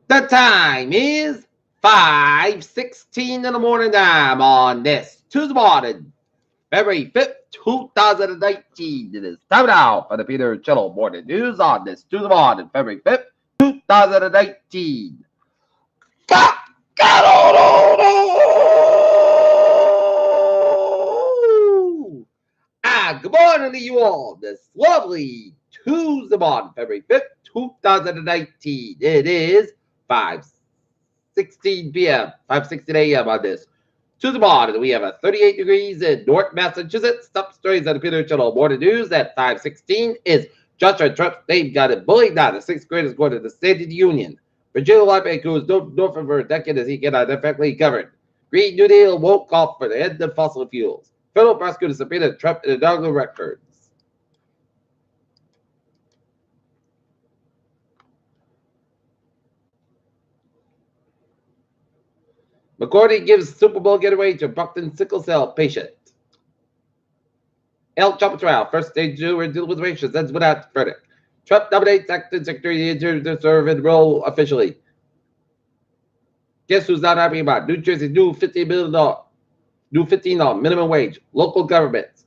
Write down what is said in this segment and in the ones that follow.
The time is 5:16 in the morning time on this Tuesday morning, February 5th, 2019. It is time now for the Peter Channel Morning News on this Tuesday morning, February 5th, 2019. Good morning to you all this lovely Tuesday morning, February 5th, 2019. It is 5:16 p.m., 5:16 a.m. on this Tuesday morning. We have a 38 degrees in North Massachusetts. Top stories on the Peter Channel Morning News at 5:16 is Joshua Trump's name got it bullied. Now the sixth graders going to the State of the Union. Virginia lawmaker who has known for a decade as he cannot effectively covered. Green New Deal won't call for the end of fossil fuels. Federal prosecutors subpoenaed Trump in inaugural records. McCordy gives Super Bowl getaway to Buckton sickle cell patient. El Trump trial, first stage jury deliberations ends without verdict. Trump nominates acting secretary of the Interior to serve in role officially. Guess who's not happy about New Jersey's new $15 minimum wage? Local governments.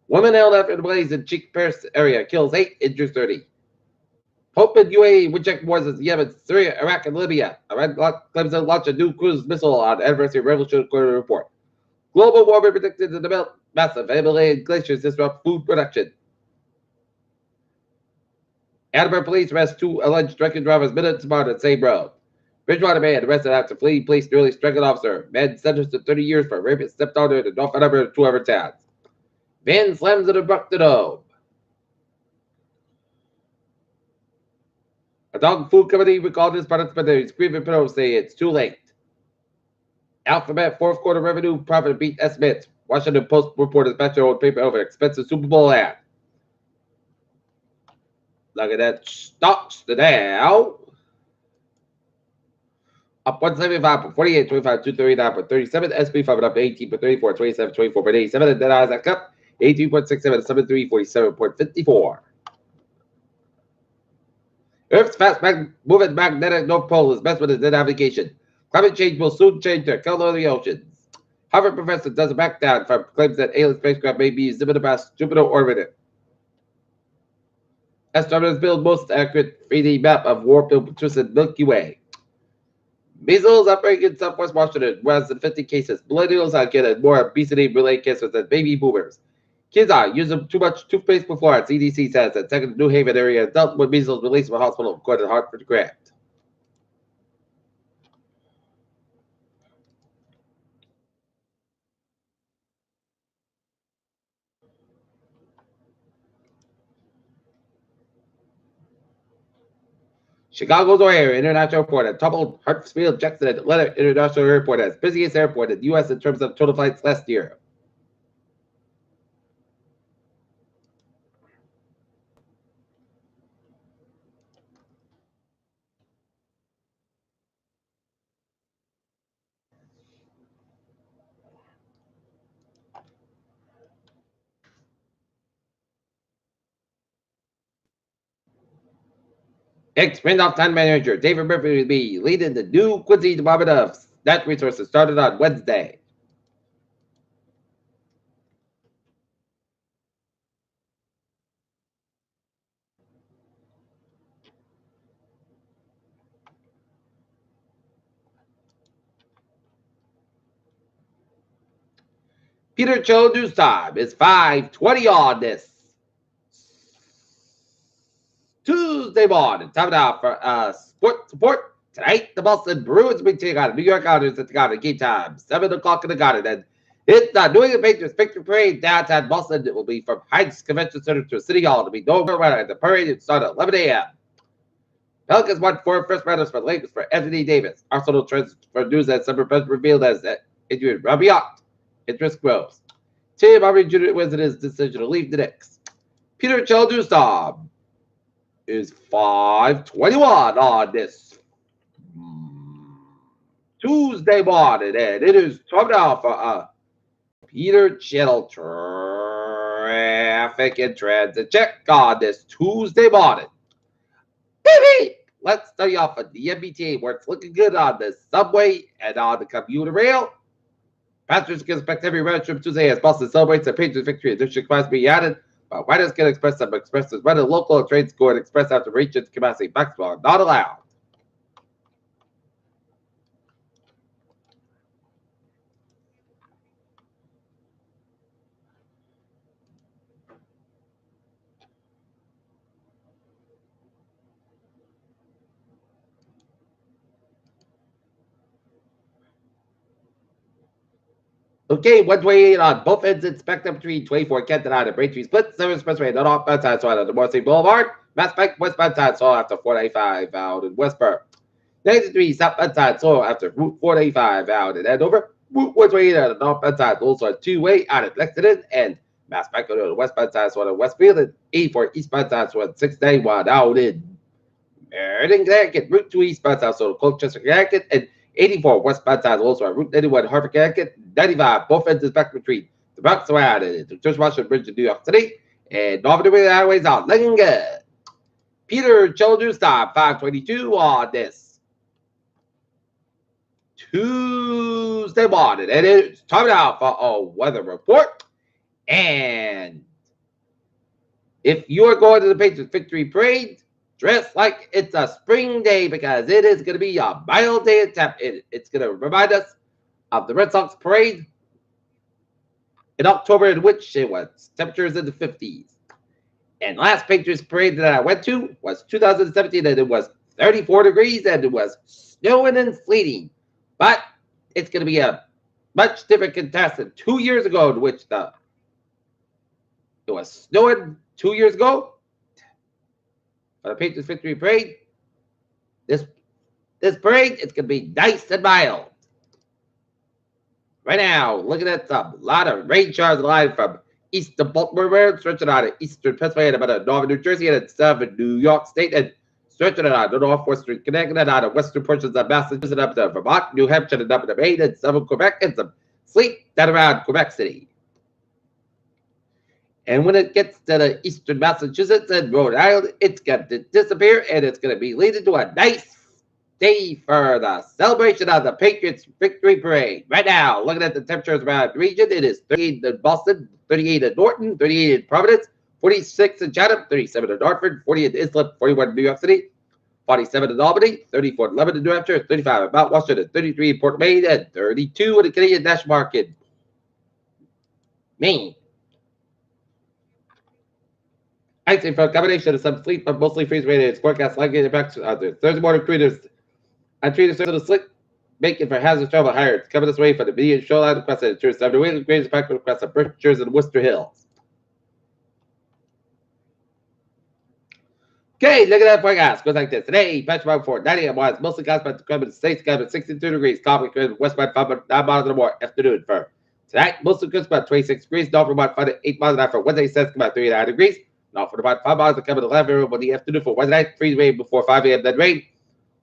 Woman held after the blaze in Cheek Paris area kills 8, injures 30. Pope and UAE reject wars in Yemen, Syria, Iraq, and Libya. Iran claims to launch a new cruise missile on anniversary of Revolutionary Quarter report. Global warming predicted to develop massive Himalayan glaciers disrupt food production. Attleboro police arrest 2 alleged drunken drivers minutes apart on same road. Bridgewater man arrested after fleeing police nearly strangled officer. Man sentenced to 30 years for rape his stepdaughter in the North Andover 2-hour town. Van slams an abrupt home. A dog food company recalled his products, but their screaming pillows say it's too late. Alphabet fourth quarter revenue profit beat estimates. Washington Post reported special on paper over expensive Super Bowl ad. Look at that stocks today. Up 175 for 48, 25, 239 for 37. SP 5 up 18 for 34, 27, 24 for 87. And then Isaac up 18.67, 73, 47.54. Earth's fast moving magnetic North Pole is best with its navigation. Climate change will soon change the color of the oceans. Harvard professor doesn't back down from claims that alien spacecraft may be zipping past Jupiter orbiting. Astronomers build most accurate 3D map of warped intrusive Milky Way. Measles outbreak in Southwest Washington, more than 50 cases. Millennials are getting more obesity-related cancers than baby boomers. Kids are using too much toothpaste before, CDC says, that second New Haven area adult with measles released from a hospital according to Hartford Grant. Chicago's O'Hare International Airport had toppled Hartsfield-Jackson Atlanta International Airport as busiest airport in the U.S. in terms of total flights last year. Ex-Randolph Town Manager David Murphy will be leading the new Quincy Department of Natural Resources started on Wednesday. Peter Cho News Time is 5:20 on this Tuesday morning. Time now for sports support. Tonight, the Boston Bruins will be taking on the New York Islanders at the Garden. Game time, 7 o'clock in the Garden. And it's the New England Patriots Victory Parade downtown Boston. It will be from Heinz Convention Center to City Hall. It'll be no weather. The parade will start at 11 a.m. Pelicans won 4 first rounders for the Lakers for Anthony Davis. Arsenal transfer news that Summer Press revealed as Adrian Rabiot. Interest grows. Tim Aubrey Jr. wins in his decision to leave the Knicks. Peter Childers Tom is 5:21 on this Tuesday morning, and it is time now for Peter Channel traffic and transit check on this Tuesday morning. Baby, let's start you off with the MBTA, where it's looking good on the subway and on the commuter rail. Passengers can expect every road trip Tuesday as Boston celebrates the Patriots victory. Additional class being added, but riders can express some expresses when a local train score and express after reaching capacity maximum are not allowed. Okay, 128 on both ends. Inspect up between 24 Kenton on the Braintree split, 7 Expressway, not off Mountain Side on the Morrissey Boulevard. Mass Pike, West Mountain Soil after 495 out in Westboro. 93 South Mountain Soil after Route 485 out in Andover. Route 128 out of North Mountain also a two-way out at Lexington. And Mass Pike on the West Mountain Soil in Westfield. And 84 East Mountain Soil 691 out in Meriden, Connecticut. Route 2 East Mountain Soil, Colchester, Connecticut. And 84 westbound side also on Route 91, Harvard, Connecticut. 95, both ends is back between the Bronx Road and the George Washington Bridge in New York City. And Northern Highways are looking good. Peter Childers time 522 on this Tuesday morning. And it's time now for a weather report. And if you're going to the Patriots Victory Parade, dress like it's a spring day because it is going to be a mild day in temp. It's going to remind us of the Red Sox parade in October, in which it was temperatures in the 50s. And last Patriots parade that I went to was 2017, and it was 34 degrees and it was snowing and sleeting. But it's going to be a much different contest than 2 years ago, in which it was snowing 2 years ago. For the Patriots Victory Parade, this parade, it's going to be nice and mild. Right now, looking at a lot of rain showers line from east of Baltimore, stretching out of eastern Pennsylvania, about of northern New Jersey, and southern New York State, and stretching out of northwestern Connecticut, and out of western portions of Massachusetts, up to Vermont, New Hampshire, and up to Maine, and southern Quebec, and some sleet down around Quebec City. And when it gets to the eastern Massachusetts and Rhode Island, it's going to disappear, and it's going to be leading to a nice day for the celebration of the Patriots Victory Parade. Right now, looking at the temperatures around the region, it is 38 in Boston, 38 in Norton, 38 in Providence, 46 in Chatham, 37 in Dartford, 40 in Islip, 41 in New York City, 47 in Albany, 34 in Lebanon, New Hampshire, 35 in Mount Washington, 33 in Port Maine, and 32 in the Canadian National Market, Maine. I'd say for a combination of some sleet, but mostly freeze rated, it's forecast likely impacts on the Thursday morning treaters. And treaters to the slick, making for hazardous travel higher. It's coming this way for the median shoreline across the insurance. After the greatest impact across the Berkshires and Worcester Hills. Okay, look at that forecast. Goes like this. Today, Petrobras for 90 miles, mostly clouds, but the states got about 62 degrees. Calm and westbound 5 miles an hour afternoon for tonight. Mostly clouds about 26 degrees. North about 5 to 8 miles an hour for Wednesday. Says about 39 degrees. Now for about 5 miles, coming to 11 in the afternoon for Wednesday night. Freeze rain before 5 a.m. Then rain.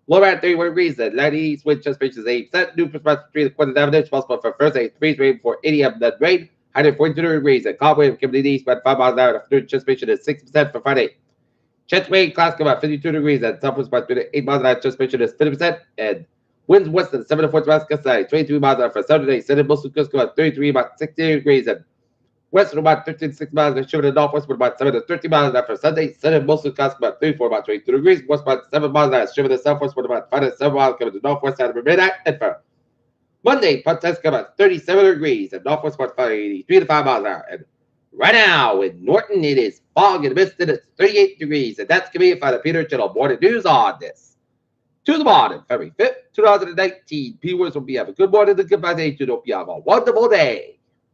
Low around 31 degrees. Then 90 east wind just reaches 8%. New perspective 3 1/4 possible for Thursday. Freeze rain before 8 a.m. Then rain. 142 degrees. And calm wind coming to the east about 5 miles an hour. Afternoon anticipation is 6% for Friday. Chance wind clouds come about 52 degrees. And southwest about 8 miles an hour. Anticipation is 50%. And winds west of 7 to 4 miles gust 23 miles an hour for Saturday. Sunday most of the coast come about 33 about 60 degrees. And west of about 15 to 6 miles, and shivering to the northwest with about 7 to 13 miles an hour for Sunday. Sunday, most of the coast about 34, about 22 degrees. West about 7 miles an hour, shivering to the southwest with about 5 to 7 miles coming to the northwest side of midnight. And for Monday, Pontus come about 37 degrees, and northwest about 3 to 5 miles an hour. And right now in Norton, it is fog and mist, and it's 38 degrees. And that's going to be for the Peter Channel Morning News on this Tuesday morning, February 5th, 2019. P-Words will be have a good morning and goodbye day to hope you have a wonderful day.